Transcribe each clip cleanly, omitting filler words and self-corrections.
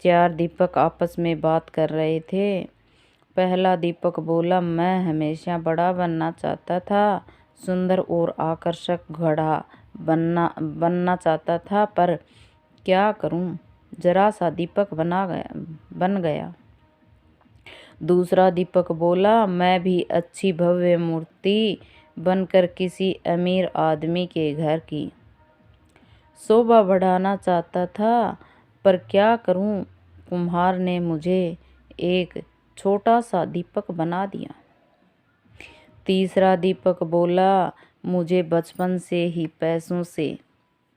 4 दीपक आपस में बात कर रहे थे। पहला दीपक बोला, मैं हमेशा बड़ा बनना चाहता था, सुंदर और आकर्षक घड़ा बनना चाहता था, पर क्या करूं, जरा सा दीपक बन गया। दूसरा दीपक बोला, मैं भी अच्छी भव्य मूर्ति बनकर किसी अमीर आदमी के घर की शोभा बढ़ाना चाहता था, पर क्या करूं, कुम्हार ने मुझे एक छोटा सा दीपक बना दिया। तीसरा दीपक बोला, मुझे बचपन से ही पैसों से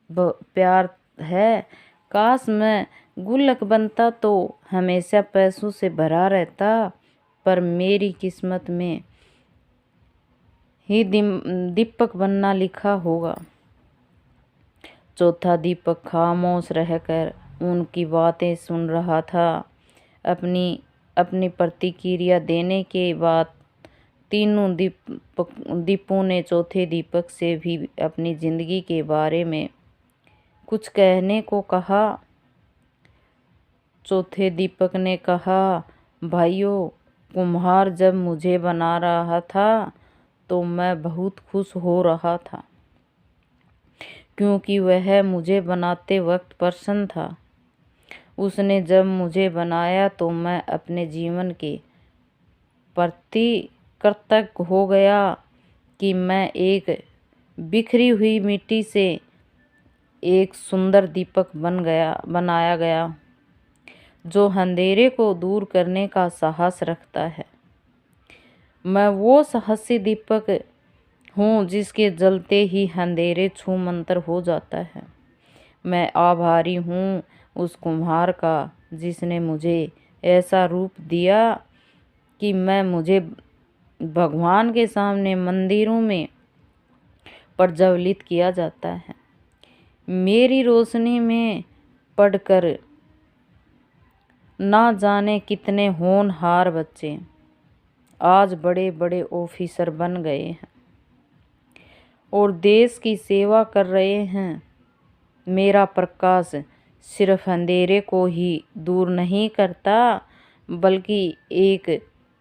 प्यार है, काश मैं गुल्लक बनता तो हमेशा पैसों से भरा रहता, पर मेरी किस्मत में ही दीपक बनना लिखा होगा। चौथा दीपक खामोश रहकर उनकी बातें सुन रहा था। अपनी प्रतिक्रिया देने के बाद तीनों दीपों ने चौथे दीपक से भी अपनी जिंदगी के बारे में कुछ कहने को कहा। चौथे दीपक ने कहा, भाइयों, कुम्हार जब मुझे बना रहा था तो मैं बहुत खुश हो रहा था, क्योंकि वह मुझे बनाते वक्त प्रसन्न था। उसने जब मुझे बनाया तो मैं अपने जीवन के प्रति कृतज्ञ हो गया कि मैं एक बिखरी हुई मिट्टी से एक सुंदर दीपक बनाया गया, जो अंधेरे को दूर करने का साहस रखता है। मैं वो साहसी दीपक हूँ जिसके जलते ही अंधेरे छूमंतर हो जाता है। मैं आभारी हूँ उस कुम्हार का जिसने मुझे ऐसा रूप दिया कि मुझे भगवान के सामने मंदिरों में प्रज्वलित किया जाता है। मेरी रोशनी में पढ़कर ना जाने कितने होनहार बच्चे आज बड़े बड़े ऑफिसर बन गए हैं और देश की सेवा कर रहे हैं। मेरा प्रकाश सिर्फ अंधेरे को ही दूर नहीं करता, बल्कि एक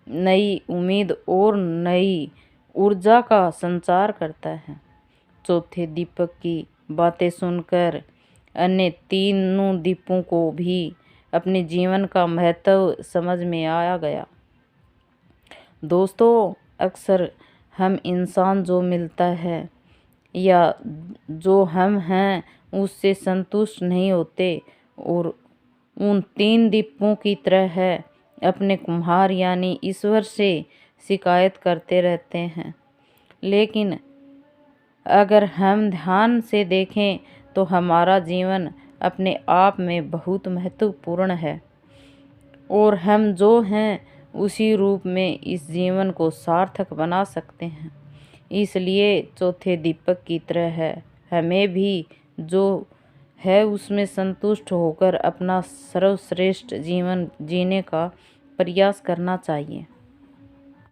नई उम्मीद और नई ऊर्जा का संचार करता है। चौथे दीपक की बातें सुनकर अन्य तीनों दीपों को भी अपने जीवन का महत्व समझ में आया गया। दोस्तों, अक्सर हम इंसान जो मिलता है या जो हम हैं उससे संतुष्ट नहीं होते और उन 3 दीपों की तरह है अपने कुम्हार यानी ईश्वर से शिकायत करते रहते हैं। लेकिन अगर हम ध्यान से देखें तो हमारा जीवन अपने आप में बहुत महत्वपूर्ण है और हम जो हैं उसी रूप में इस जीवन को सार्थक बना सकते हैं। इसलिए चौथे दीपक की तरह है हमें भी जो है उसमें संतुष्ट होकर अपना सर्वश्रेष्ठ जीवन जीने का प्रयास करना चाहिए।